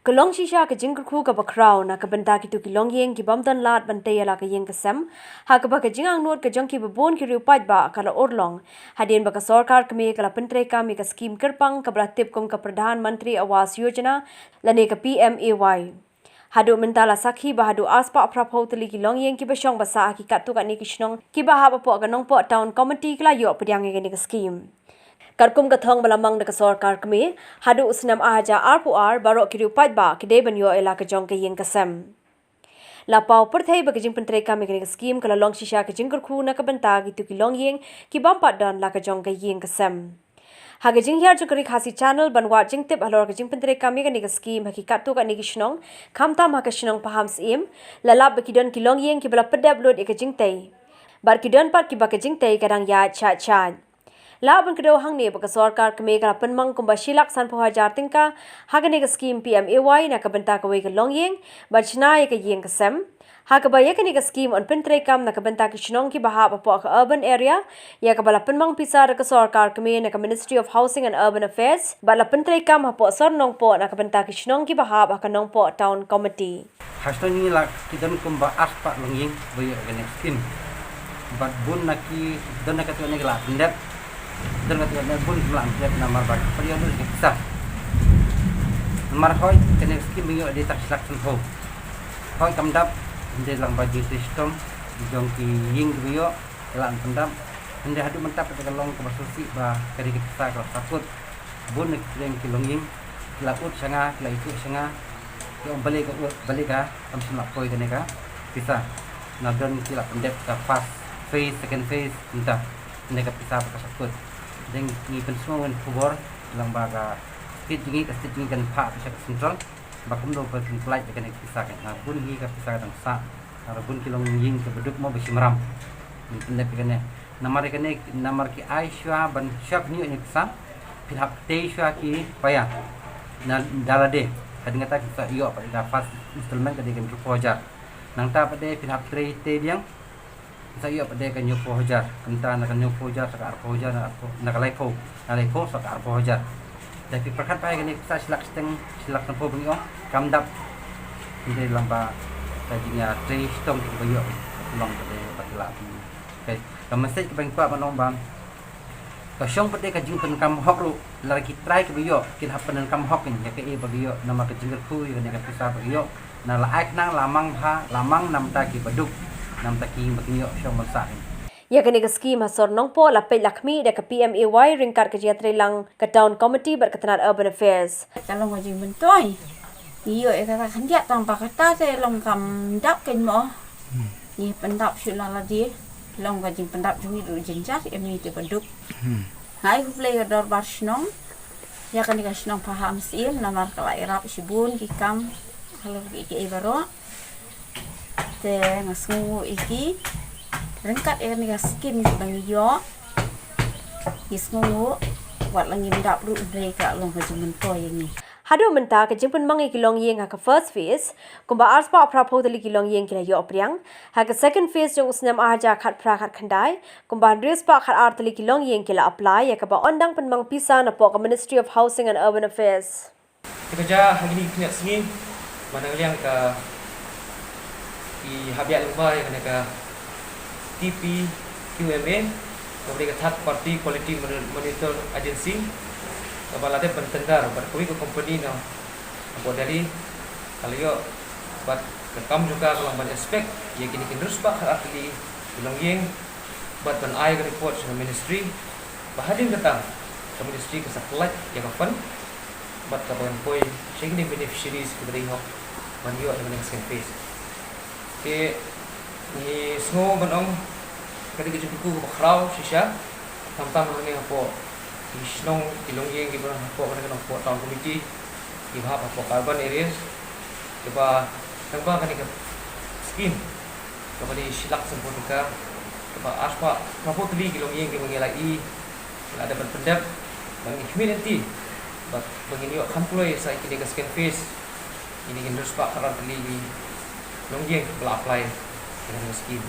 Kelong shisha ke jingkyrkhu ke bakrau na ke benta kitu ki longïing ki bamdan lat bantai ala ke yeng kesem ha ke ba ke jingang not ke jongki bebon ki riupat ba kala orlong hadin ba ke sarkar kemi kala pentre kami ke skhim kerpang ke beratip kum ke Perdhan Menteri Awas Yojana lane ke PMAY hadu mentala sakhi ba hadu aspa prapho teli ki longïing ki besong basa hakikat tu kat ni kishnong ki ba ha po ke Nongpoh town committee kala yo pediang ni ke skhim Karkum kathong malamang na sarkar kami hadu usnam ahaja RPR barok kiri upat ba kide banyo ela ke jong ke yeng kasem. Lapau perthai ba ke jing pentre kami ke skim kala long shisha ke jingkyrkhu na ke benta gitu ki longïing ki bampat dan la ke jong ke yeng kasem. Haga jing hiar jukari khasi channel banwa jing tip halor ke jing pentre kami ke skim hakikat tu ka ni kishnong khamtam ha ke shnong paham sim lalap bekidon ki longïing ki bala pedap load ke jing tai. Bar kidon pat ki ba ke jing tai kadang ya cha. Laban kedua hang ni bagi sarkar kami kala penmang kumba silak san pohajar tingka hagani ke skim PMAY na ke benta ke ke longïing bacna ke yeng kesem hagabaya ke ni ke skim on pentre kam na ke benta ke shnong ki bahap apa ke urban area ya ke bala penmang pisa ke sarkar kami na ke Ministry of Housing and Urban Affairs bala pentre kam hapo sor Nongpoh na ke benta ke shnong ki bahap ke Nongpoh town committee Hasto ni la kidan kumba aspa longïing boyo ke skim bat bun naki don nak tu ni la pendep dan kata pun melang dia nama bak periode kita nomor hoi kena skim bio di tak selection ho hoi kamdap di lang baju sistem jongki ying bio lang kamdap ande hadu mentap ke long ke basusi ba kari kita kalau takut bun yang kilongïing laut sanga la itu sanga yang balik ka am semap koi kene ka bisa nadon kila pendep ka fast phase second phase entah nega pisa ka sakut deng ni pensmo ngan kubor lang baga stit jingi kan pa bisa ke central bakum do per flight kan pisa kan na bun hi ka pisa dang sa ara bun kilong ying ke beduk mo besi meram ni pendep kan namar ki aisha ban syap ni pisa pilhap te syah ki paya na dalade kadang kata kita yo pada dapat instrumen kadang kan pojar nang ta pada pilhap te biang saya pada kan Nongpoh hajar kenta nak Nongpoh hajar sak arpo hajar nak laipo sak arpo hajar tapi perkat pai kan kita silak Nongpoh bengio kamdap ini lamba kajinya tre stom ke bayo long pada patla okay message ke bangpa manong bang kasyong pada kajing penkam hok ru lagi try ke bayo kin hapen kam hok ni ke e bayo nama ke jingkyrkhu ni ke pisa bayo na laak nang lamang nam ta ki baduk nam taki makniyo syong masak ya kini ke skim hasor Nongpoh lapet lakmi da ke PMAY ringkar ke jiatre lang ke town committee berketenat urban affairs kalau ngaji bentoy iyo kata kan dia tanpa kata saya long kam dap kan mo ni pendap sulala dia long ngaji pendap jungi du jenjak emi te beduk hai ku play dor bar snong ya kan ka snong paham sim namar kala irap sibun kikam kalau ki ibaro te ngasngu iki rengkat ni skim bang yo isngu wat langi ndap ru mereka long hajumen toy ni hadu menta ke jingpen mangi ki longïing ha ke first phase kumba arspa prapho teli ki longïing ki yo priang ha ke second phase jo usnam aja khat prakhat khandai kumba respa khat ar teli ki longïing ki la apply ya ke ba ondang penmang pisa na po ke Ministry of Housing and Urban Affairs kerja hari ni kena sini mana yang ke di habiat lembai kena ke TP PMAY kemudian ke third party quality monitor agency kepala dia bertendar berkuih ke company na apa dari kalau yo buat rekam juga kalau banyak aspek yang kini terus pak ahli longïing buat ban ai report ke ministry bahadin datang ke ministry ke satellite yang kapan buat kapan koi sehingga beneficiaries kepada hok banyo dengan second phase ke ni semua benong ketika jingkyrkhu bakrau shisha tam ni apa isnong longïing ki barang apa kana Nongpoh town committee ki bahap apa urban areas keba tangba kan ke skim kepada silak sempurna keba aspa prapo teli ki longïing ki mengelai ada berpendap bagi community begini yo kamploi sai ki ke second phase ini kan terus pak karan teli longïing apply dengan skim